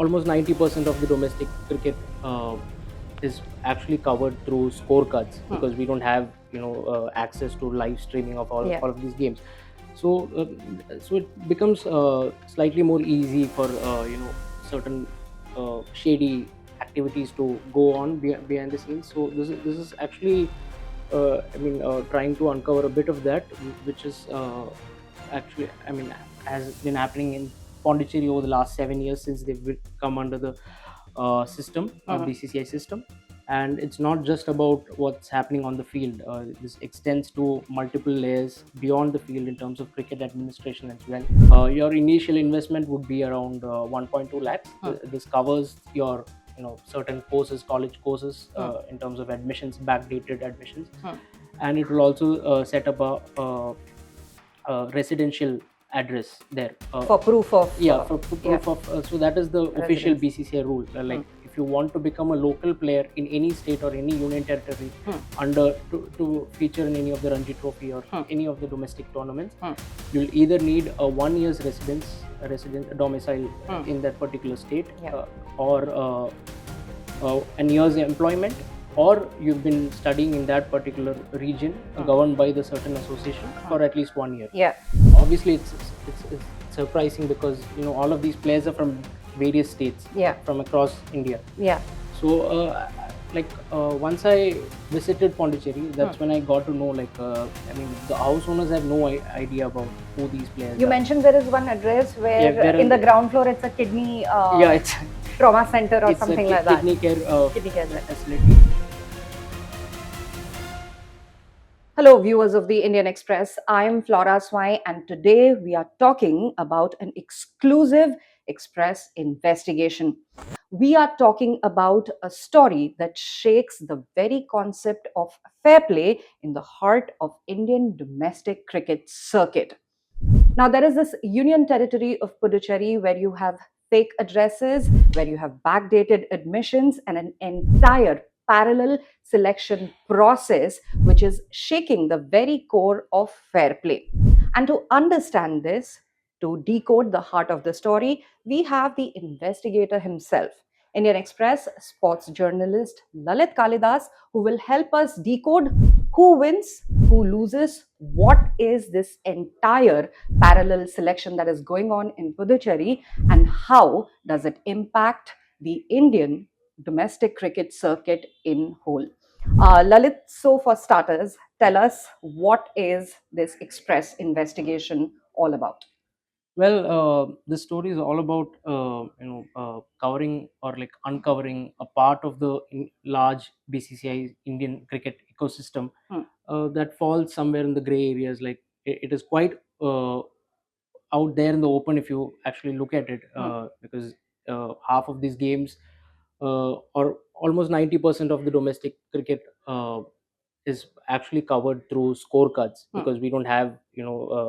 almost 90% of the domestic cricket is actually covered through scorecards because we don't have access to live streaming of Yeah. all of these games. So it becomes slightly more easy for certain shady activities to go on behind the scenes. So this is actually trying to uncover a bit of that, which is actually, has been happening in Pondicherry over the last 7 years since come under the system, BCCI system. And it's not just about what's happening on the field. This extends to multiple layers beyond the field in terms of cricket administration as well. Your initial investment would be around 1.2 lakhs. This covers your certain courses, college courses, in terms of admissions, backdated admissions. And it will also set up a residential address there, For proof of for proof of, so that is the official BCCI rule. Like, if you want to become a local player in any state or any union territory under to feature in any of the Ranji Trophy or any of the domestic tournaments, you'll either need a 1 year's resident domicile in that particular state, or an year's employment, or you've been studying in that particular region governed by the certain association for at least 1 year. Yeah. Obviously, it's surprising because all of these players are from various states, from across India. Yeah. So once I visited Pondicherry, that's when I got to know, the house owners have no idea about who these players You are. mentioned there is one address where in the ground floor it's a kidney it's trauma center or it's something a like that. kidney care Kidney care facility. Hello, viewers of the Indian Express. I am Flora Swai, and today we are talking about an exclusive Express investigation. We are talking about a story that shakes the very concept of fair play in the heart of Indian domestic cricket circuit. Now, there is this union territory of Puducherry where you have fake addresses, where you have backdated admissions, and an entire parallel selection process which is shaking the very core of fair play. And to understand this, to decode the heart of the story, we have the investigator himself, Indian Express sports journalist Lalit Kalidas, who will help us decode who wins, who loses, what is this entire parallel selection that is going on in Puducherry, and how does it impact the Indian domestic cricket circuit in whole. Lalit, so for starters, tell us, what is this Express investigation all about? Well, this story is all about covering or like uncovering a part of the large BCCI Indian cricket ecosystem that falls somewhere in the gray areas. Like, it is quite out there in the open if you actually look at it, because half of these games, or almost 90% of the domestic cricket, is actually covered through scorecards because we don't have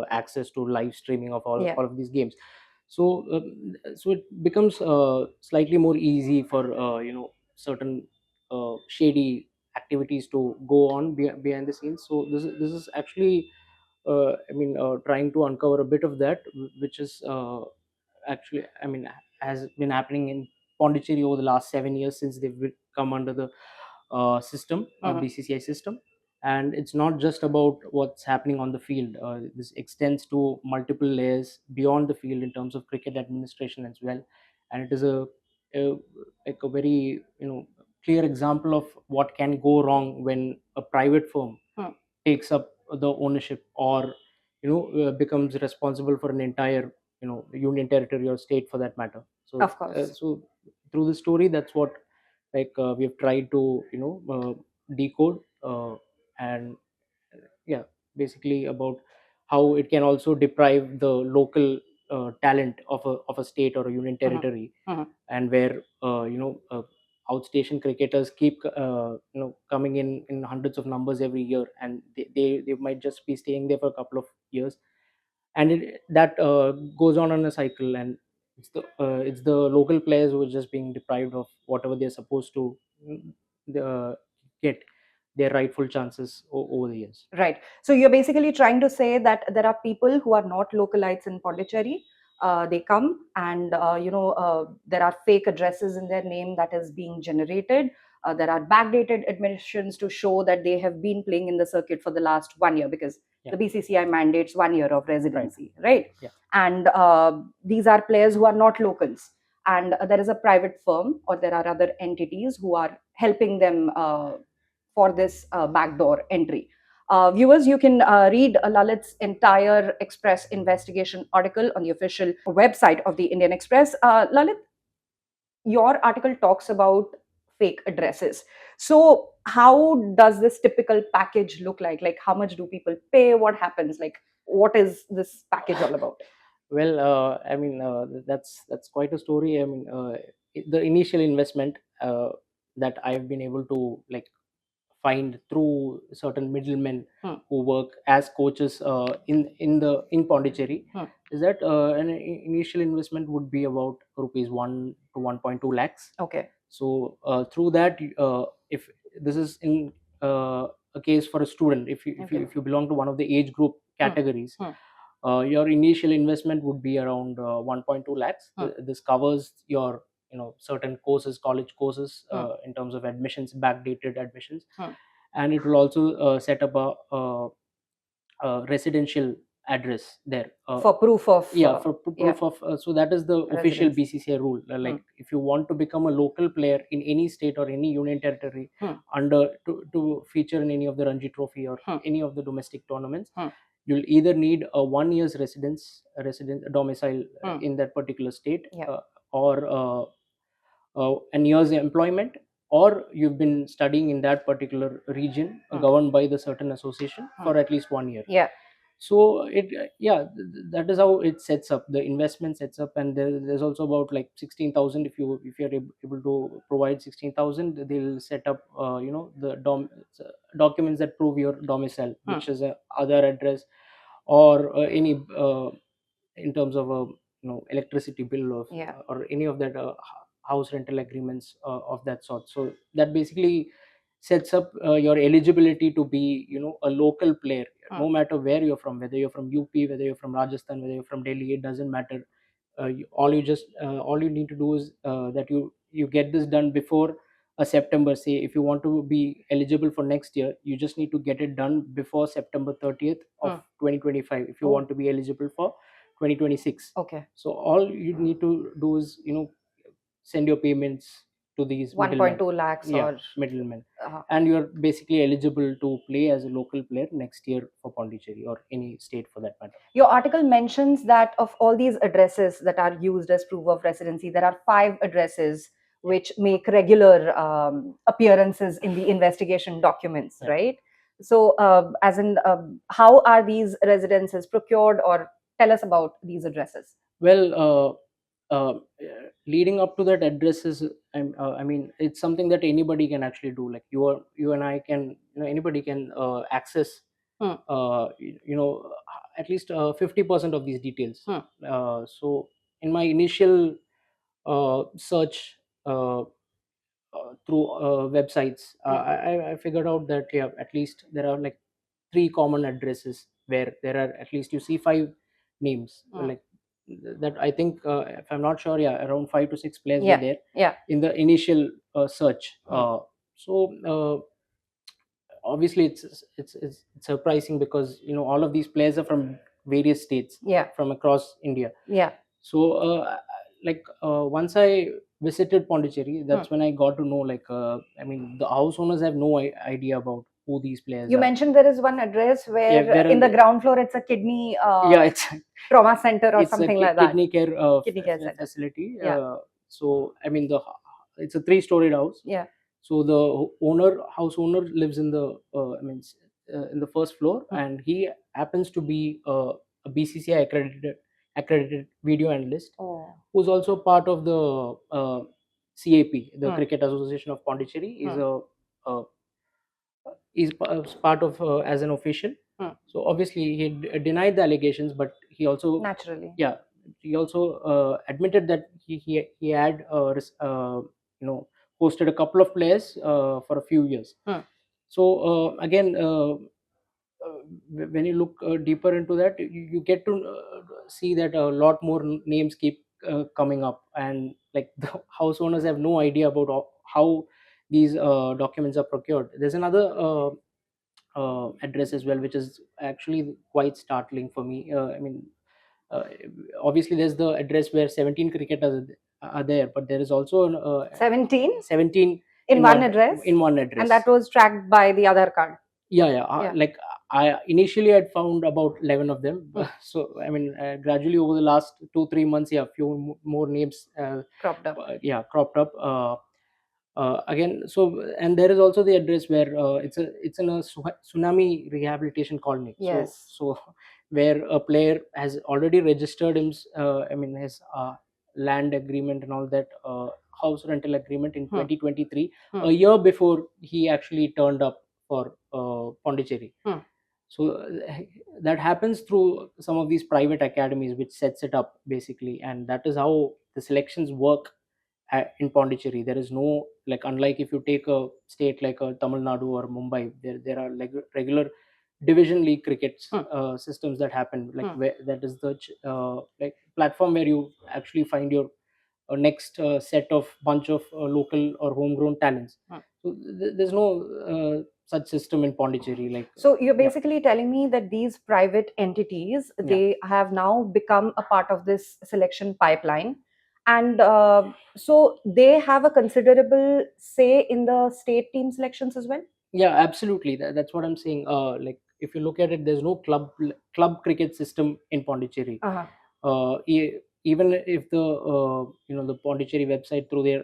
access to live streaming of all of these games. So it becomes slightly more easy for certain shady activities to go on behind the scenes. So this is actually trying to uncover a bit of that, which is actually, has been happening in Pondicherry over the last 7 years since come under the system, BCCI system. And it's not just about what's happening on the field. This extends to multiple layers beyond the field in terms of cricket administration as well. And it is a like a very clear example of what can go wrong when a private firm takes up the ownership, or becomes responsible for an entire union territory or state for that matter. So Of course. so through the story, that's what we have tried to decode, and yeah, basically about how it can also deprive the local talent of a state or a union territory, and where outstation cricketers keep coming in hundreds of numbers every year, and they might just be staying there for a couple of years, and that goes on a cycle, and it's the local players who are just being deprived of whatever they're supposed to get their rightful chances over the years. Right. So you're basically trying to say that there are people who are not localites in Pondicherry, They come and there are fake addresses in their name that is being generated. There are backdated admissions to show that they have been playing in the circuit for the last 1 year, because Yeah. the BCCI mandates 1 year of Right. residency, right? Yeah. And these are players who are not locals, and there is a private firm or there are other entities who are helping them for this backdoor entry. Viewers, you can read Lalit's entire Express investigation article on the official website of the Indian Express. Lalit, your article talks about fake addresses. So, how does this typical package look like? Like, how much do people pay? What happens? Like, what is this package all about? Well, I mean, that's quite a story. I mean, the initial investment that I've been able to like find through certain middlemen who work as coaches in Pondicherry is that an initial investment would be about rupees 1 to 1.2 lakhs. Okay. So through that, if this is in a case for a student, if you belong to one of the age group categories, your initial investment would be around 1.2 lakhs. This covers your certain courses, college courses, in terms of admissions, backdated admissions, and it will also set up a residential address there, For proof of yeah, for proof of so that is the official residence. BCCI rule. Like if you want to become a local player in any state or any union territory under to feature in any of the Ranji Trophy or any of the domestic tournaments, you'll either need a 1 year's residence domicile in that particular state, Yeah. or an year's employment, or you've been studying in that particular region governed by the certain association for at least 1 year. Yeah. So it yeah, that is how it sets up, the investment sets up. And there's also about like 16,000. If you're able to provide 16,000, they'll set up the documents that prove your domicile, which is a other address, or any in terms of a electricity bill of, Yeah. or any of that house rental agreements of that sort. So that basically sets up your eligibility to be a local player, no matter where you're from, whether you're from UP, whether you're from Rajasthan, whether you're from Delhi, it doesn't matter. All you need to do is that you get this done before a September. Say if you want to be eligible for next year, you just need to get it done before September 30th of 2025 if you Oh. want to be eligible for 2026. Okay. So all you need to do is send your payments to these 1.2 lakhs or middlemen, uh, and you're basically eligible to play as a local player next year for Pondicherry or any state for that matter. your article mentions that of all these addresses that are used as proof of residency, there are 5 addresses which make regular appearances in the investigation documents, Yeah. right? So, as in, how are these residences procured, or tell us about these addresses? Well, leading up to that address is, I mean, it's something that anybody can actually do. Like you and I can, anybody can access, at least 50% of these details. So in my initial search through websites, I figured out that yeah, at least there are like 3 common addresses where there are at least, you see, 5 names, like that. I think if I'm not sure, yeah, around 5 to 6 players were there Yeah. in the initial search. So obviously it's surprising because all of these players are from various states, Yeah. from across India. Yeah. So once I visited Pondicherry, that's when I got to know, like, I mean, the house owners have no idea about who these players You are. mentioned there is one address where Yeah, in the ground floor it's a kidney yeah, it's trauma center or it's a something like that. kidney care Kidney care center. facility. Yeah. So I mean, it's a 3-storied house. Yeah. So the house owner lives in the in the first floor, and he happens to be a BCCI accredited video analyst, Oh. who's also part of the CAP, the Cricket Association of Pondicherry. Uh, is part of as an official. So obviously he denied the allegations, but he also, Naturally. yeah, he also admitted that he had hosted a couple of players for a few years. So again, when you look deeper into that, you get to see that a lot more names keep coming up, and like the house owners have no idea about how these documents are procured. There's another address as well, which is actually quite startling for me. Uh, Obviously there's the address where 17 cricketers are there, but there is also 17 17 in one address, in one and address. that was tracked by the other card. Yeah. Yeah. Like I initially had found about 11 of them. Hmm. So I mean, gradually over the last 2 3 months, yeah, a few more names Cropped up. yeah, cropped up again. So, and there is also the address where it's in a tsunami rehabilitation colony. Yes. So where a player has already registered him, I mean his land agreement and all that, house rental agreement in 2023, Hmm. a year before he actually turned up for Pondicherry. Hmm. So that happens through some of these private academies, which sets it up basically, and that is how the selections work in Pondicherry. There is no, like, unlike if you take a state like Tamil Nadu or Mumbai, there are like regular division league cricket Hmm. systems that happen, like Hmm. where that is the like platform where you actually find your next set of bunch of local or homegrown talents. Hmm. So there's no such system in Pondicherry. Like So you're yeah, basically telling me that these private entities, yeah. they have now become a part of this selection pipeline, and so they have a considerable say in the state team selections as well. Yeah, absolutely. That's what I'm saying. Like if you look at it, there's no club cricket system in Pondicherry. Uh-huh. Even if the the Pondicherry website through their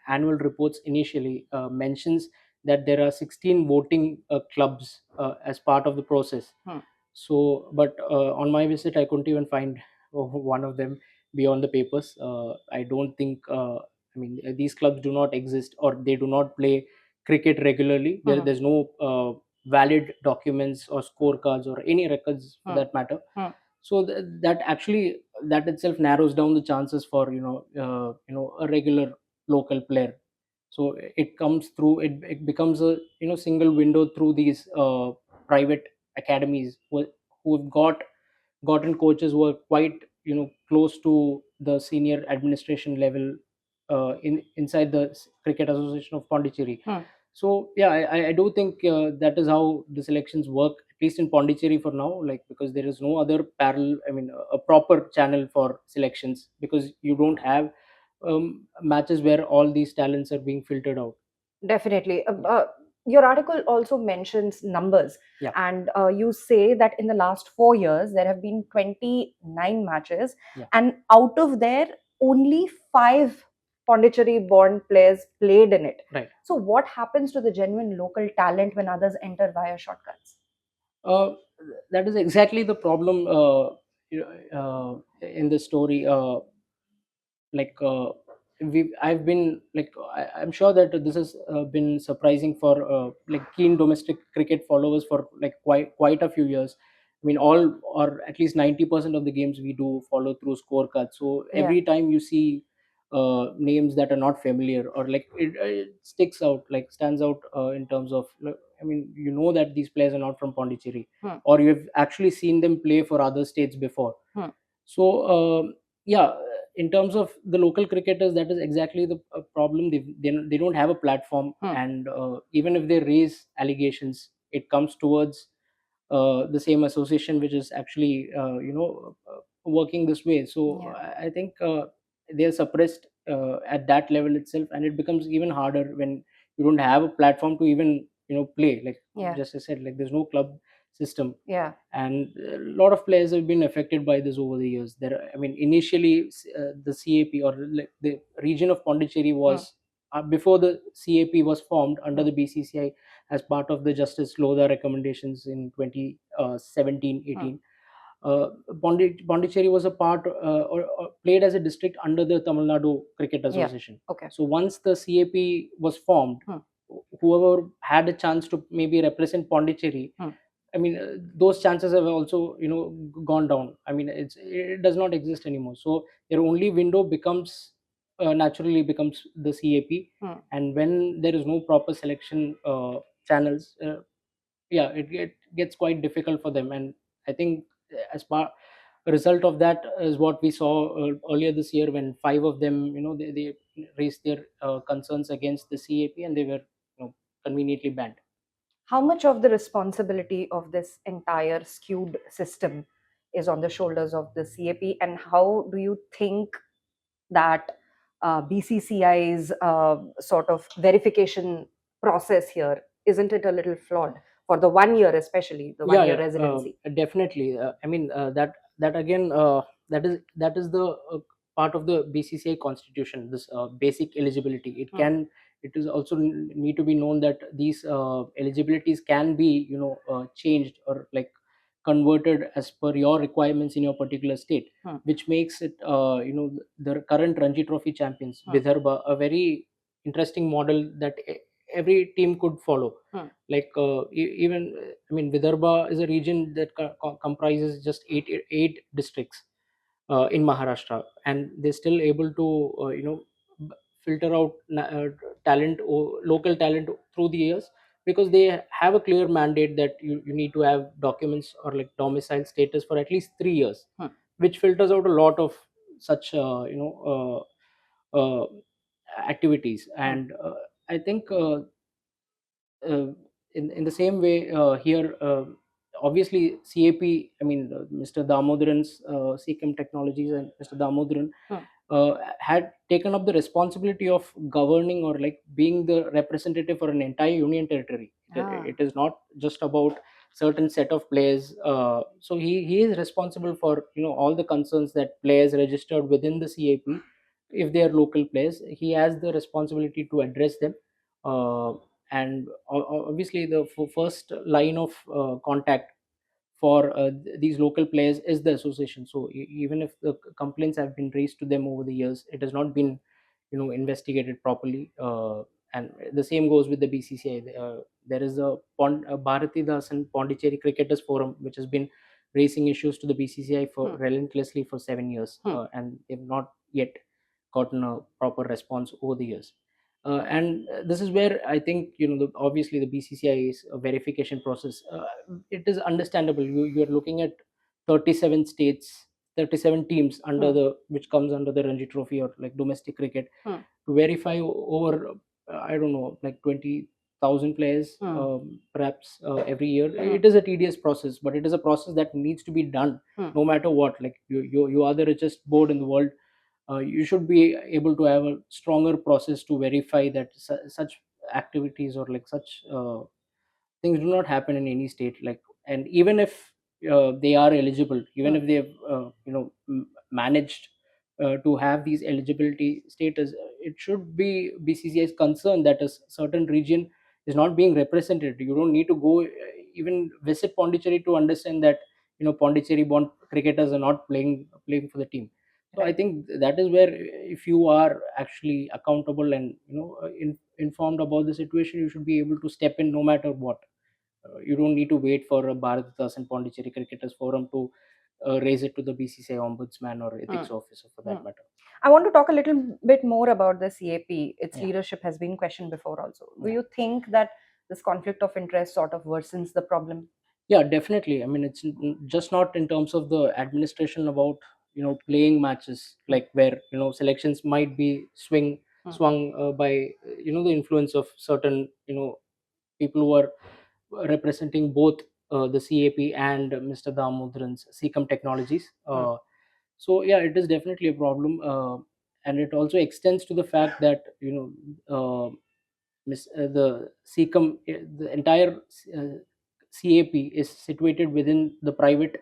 annual reports initially mentions that there are 16 voting clubs as part of the process. Hmm. So, but on my visit, I couldn't even find one of them beyond the papers. I don't think. I mean, these clubs do not exist, or they do not play cricket regularly. Mhm. There's no valid documents or scorecards or any records for Hmm. that matter. Hmm. So that actually, that itself narrows down the chances for a regular local player. So it comes through, it becomes a single window through these private academies who have gotten coaches who are quite close to the senior administration level inside the Cricket Association of Pondicherry. Hmm. So yeah, I do think that is how the selections work, at least in Pondicherry for now, like because there is no other parallel, I mean a proper channel for selections, because you don't have matches where all these talents are being filtered out. Definitely. Yeah. Your article also mentions numbers, Yeah. and you say that in the last 4 years, there have been 29 matches, Yeah. and out of there, only five Pondicherry born players played in it. Right. So, what happens to the genuine local talent when others enter via shortcuts? uh, that is exactly the problem in the story. Like I've been like I'm sure that this has been surprising for like keen domestic cricket followers for like quite a few years. I mean, all or at least 90% of the games we do follow through scorecards, so Yeah. every time you see names that are not familiar, or like it sticks out, like stands out in terms of I mean, that these players are not from Pondicherry, Hmm. or you've actually seen them play for other states before. Hmm. So yeah, in terms of the local cricketers, that is exactly the problem. They don't have a platform, Hmm. and even if they raise allegations, it comes towards the same association which is actually working this way. So Yeah. I think they are suppressed at that level itself, and it becomes even harder when you don't have a platform to even play. Like Yeah. just as I said, like there's no club system, Yeah. and a lot of players have been affected by this over the years. I mean, initially the CAP, or like the region of Pondicherry, Hmm. was before the CAP was formed under Hmm. the BCCI as part of the Justice Lodha recommendations in 2017 Hmm. 18. Pondicherry was a part or played as a district under the Tamil Nadu Cricket Yeah. Association. Okay. So once the CAP was formed, Hmm. whoever had a chance to maybe represent Pondicherry, Hmm. I mean, those chances have also gone down. I mean, it does not exist anymore. So their only window becomes naturally becomes the CAP, Hmm. and when there is no proper selection channels, yeah, it gets quite difficult for them. And I think as part a result of that is what we saw earlier this year, when five of them, they raised their concerns against the CAP, and they were conveniently banned. How much of the responsibility of this entire skewed system is on the shoulders of the CAP, and how do you think that BCCI's sort of verification process here, isn't it a little flawed for the 1 year, especially the Yeah, 1 year yeah, residency? definitely. I mean, that again, that is the part of the BCCI constitution. This basic eligibility. Hmm. It is also need to be known that these eligibilities can be, changed or like converted as per your requirements in your particular state, Hmm. which makes it, the current Ranji Trophy champions Hmm. Vidarbha a very interesting model that every team could follow. Hmm. Like even I mean, Vidarbha is a region that comprises just eight districts in Maharashtra, and they're still able to filter out talent or local talent through the years, because they have a clear mandate that you need to have documents or like domicile status for at least 3 years, Hmm. which filters out a lot of such activities. Hmm. And I think uh, in the same way here, obviously CAP, I mean, Mr. Damodaran's CCAM Technologies and Mr. Damodaran Hmm. had taken up the responsibility of governing or like being the representative for an entire union territory. Ah. It is not just about certain set of players. So he is responsible for all the concerns that players registered within the CAP. If they are local players, he has the responsibility to address them. And obviously the first line of contact for these local players is the association. So even if the complaints have been raised to them over the years, it has not been investigated properly. And the same goes with the BCCI. There is a Bharati Das and Pondicherry Cricketers Forum, which has been raising issues to the BCCI for Hmm. relentlessly for 7 years, Hmm. and they've not yet gotten a proper response over the years. And this is where I think obviously the BCCI's verification process. It is understandable. You are looking at 37 states, 37 teams under Hmm. the which comes under the Ranji Trophy or like domestic cricket, Hmm. to verify over I don't know, like 20,000 players, Hmm. perhaps every year. Hmm. It is a tedious process, but it is a process that needs to be done Hmm. no matter what. Like you are the richest board in the world. You should be able to have a stronger process to verify that such activities or like such things do not happen in any state. Like, and even if they are eligible, even Hmm. if they have managed to have these eligibility status, it should be BCCI's concern that a certain region is not being represented. You don't need to go even visit Pondicherry to understand that Pondicherry born cricketers are not playing for the team. So I Right. think that is where, if you are actually accountable and informed about the situation, you should be able to step in no matter what. You don't need to wait for a Bharatidas and Pondicherry Cricketers Forum to raise it to the BCCI Ombudsman or Hmm. Ethics Officer for Hmm. that matter. I want to talk a little bit more about the CAP. Its Yeah, leadership has been questioned before also. Do yeah, you think that this conflict of interest sort of worsens the problem? yeah, definitely. I mean, it's just not in terms of the administration about playing matches, Hmm. like where selections might be Hmm. swung by the influence of certain people who are representing both the CAP and Mr. Damodaran's Seacom Technologies. Hmm. So yeah, it is definitely a problem, and it also extends to the fact that the Seacom, the entire CAP is situated within the private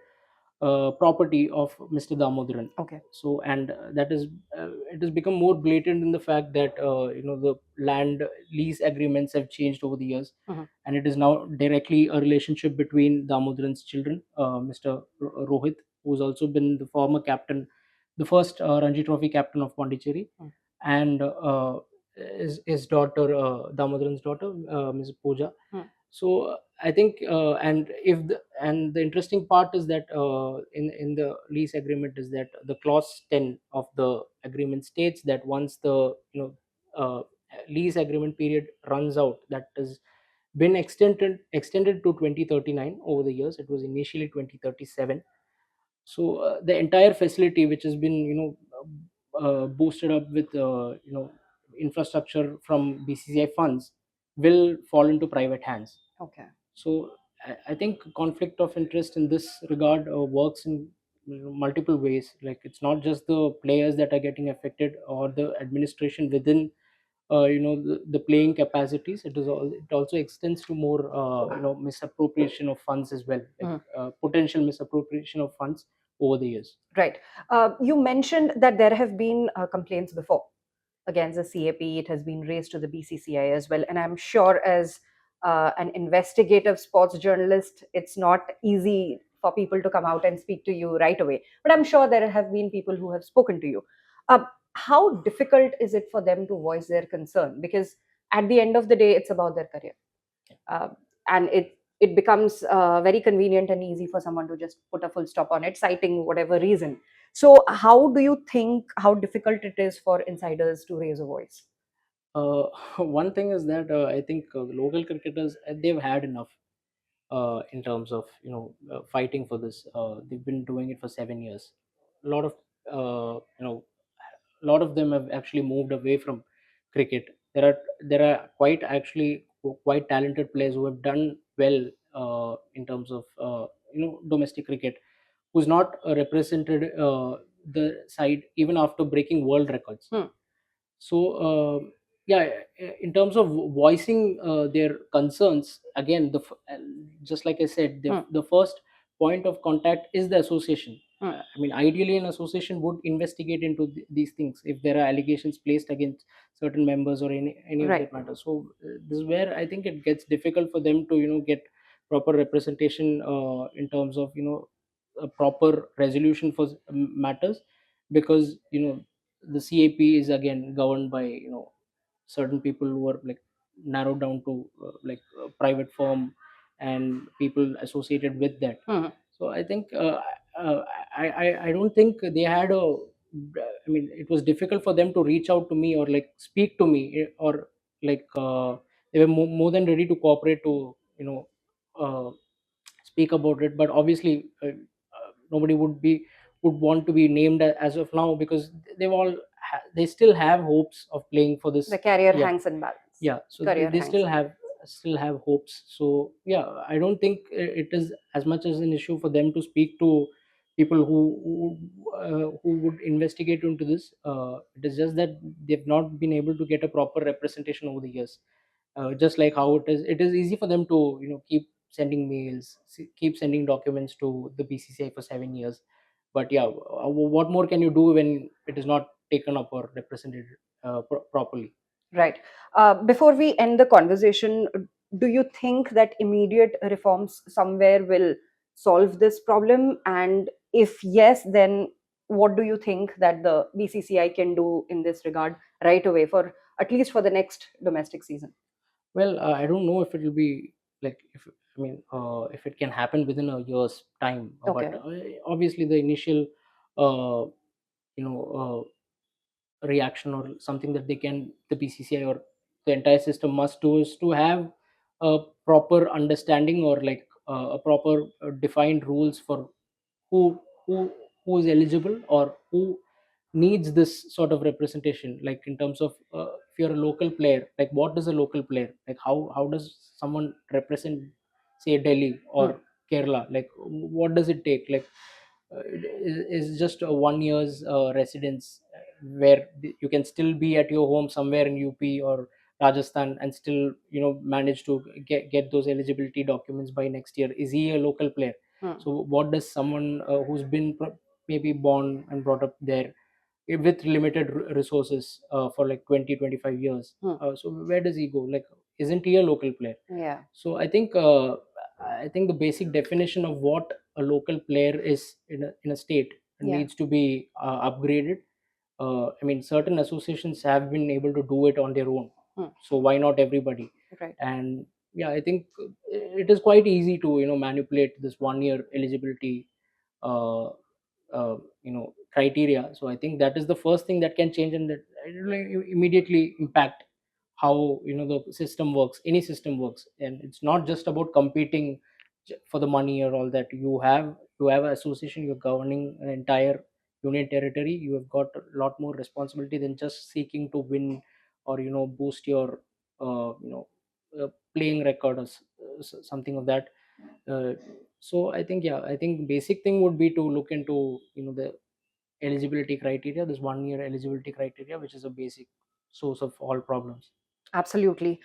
property of Mr. Damodaran. Okay. So, and that is it has become more blatant in the fact that the land lease agreements have changed over the years, Mhm. and it is now directly a relationship between Damodaran's children, Mr. Rohit, who's also been the former captain, the first Ranji Trophy captain of Pondicherry, Hmm. and his daughter, Damodaran's daughter, Ms. Pooja. Hmm. So I think, and the interesting part is that in the lease agreement is that the clause 10 of the agreement states that once the lease agreement period runs out, that is been extended to 2039 over the years. It was initially 2037. So the entire facility, which has been boosted up with infrastructure from BCCI funds, will fall into private hands. Okay. So I think conflict of interest in this regard works in multiple ways. Like, it's not just the players that are getting affected or the administration within the playing capacities. It also extends to more misappropriation of funds as well, like Mhm. potential misappropriation of funds over the years. Right. You mentioned that there have been complaints before against the CAP. It has been raised to the BCCI as well. And I'm sure, as an investigative sports journalist, it's not easy for people to come out and speak to you right away. But I'm sure there have been people who have spoken to you. How difficult is it for them to voice their concern? Because at the end of the day, it's about their career. uh, and it becomes very convenient and easy for someone to just put a full stop on it, citing whatever reason. So how do you think, how difficult it is for insiders to raise a voice? uh, One thing is that I think the local cricketers, they've had enough in terms of fighting for this. They've been doing it for 7 years. A lot of a lot of them have actually moved away from cricket. There are quite talented players who have done well in terms of domestic cricket, who's not represented the side even after breaking world records. Hmm. So yeah, in terms of voicing their concerns, again, just like I said, Hmm. the first point of contact is the association. Hmm. I mean, ideally an association would investigate into these things if there are allegations placed against certain members or any of Right. that matter. So this is where I think it gets difficult for them to get proper representation in terms of a proper resolution for matters, because the CAP is again governed by certain people who are like narrowed down to like a private firm and people associated with that. Hmm. So I think uh, I don't think they had a. I mean, it was difficult for them to reach out to me or like speak to me, or like they were more than ready to cooperate to speak about it. But obviously, nobody would want to be named as of now, because they've all they still have hopes of playing for The this. career Yeah, hangs in balance. yeah. So Career they hangs still in balance. have hopes. So yeah, I don't think it is as much as an issue for them to speak to people who would investigate into this. It is just that they've not been able to get a proper representation over the years. Just like how it is easy for them to keep sending mails, keep sending documents to the BCCI for 7 years. But yeah, what more can you do when it is not taken up or represented properly? Right. Before we end the conversation, do you think that immediate reforms somewhere will solve this problem? And if yes, then what do you think that the BCCI can do in this regard right away, for at least for the next domestic season? Well, I don't know if it will be like, if I mean, if it can happen within a year's time. But Okay. obviously the initial uh, reaction or something that the BCCI or the entire system must do is to have a proper understanding, or like a proper defined rules for who who who is eligible or who needs this sort of representation. Like, in terms of if you're a local player, like, what is a local player, like, how does someone represent, say, Delhi or Hmm. Kerala? Like, what does it take? Like, is just a 1 year's residence, where you can still be at your home somewhere in UP or Rajasthan and still manage to get those eligibility documents by next year. Is he a local player? Hmm. So what does someone who's been maybe born and brought up there, with limited resources for like 20-25 years, Hmm. so where does he go? Like, isn't he a local player? Yeah. So I think the basic definition of what a local player is in a state Yeah. needs to be upgraded. I mean, certain associations have been able to do it on their own, Hmm. so why not everybody? Right. And yeah, I think it is quite easy to manipulate this 1 year eligibility uh, criteria. So I think that is the first thing that can change, and that it will immediately impact how the system works, any system works. And it's not just about competing for the money or all that. You have an association, you're governing an entire union territory. You have got a lot more responsibility than just seeking to win or boost your playing record or something of that. uh, so I think basic thing would be to look into the eligibility criteria, this 1 year eligibility criteria, which is a basic source of all problems. Absolutely.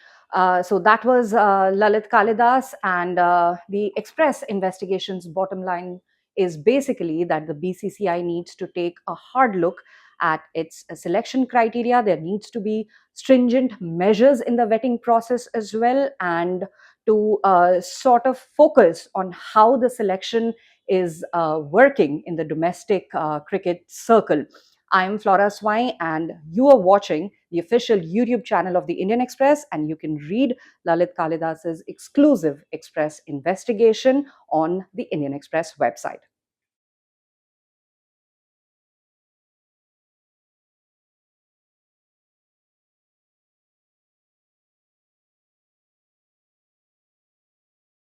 So that was Lalit Kalidas, and the Express investigation's bottom line is basically that the BCCI needs to take a hard look at its selection criteria. There needs to be stringent measures in the vetting process as well, and to sort of focus on how the selection is working in the domestic cricket circle. I'm Flora Swai, and you are watching the official YouTube channel of the Indian Express, and you can read Lalit Kalidas's exclusive Express investigation on the Indian Express website.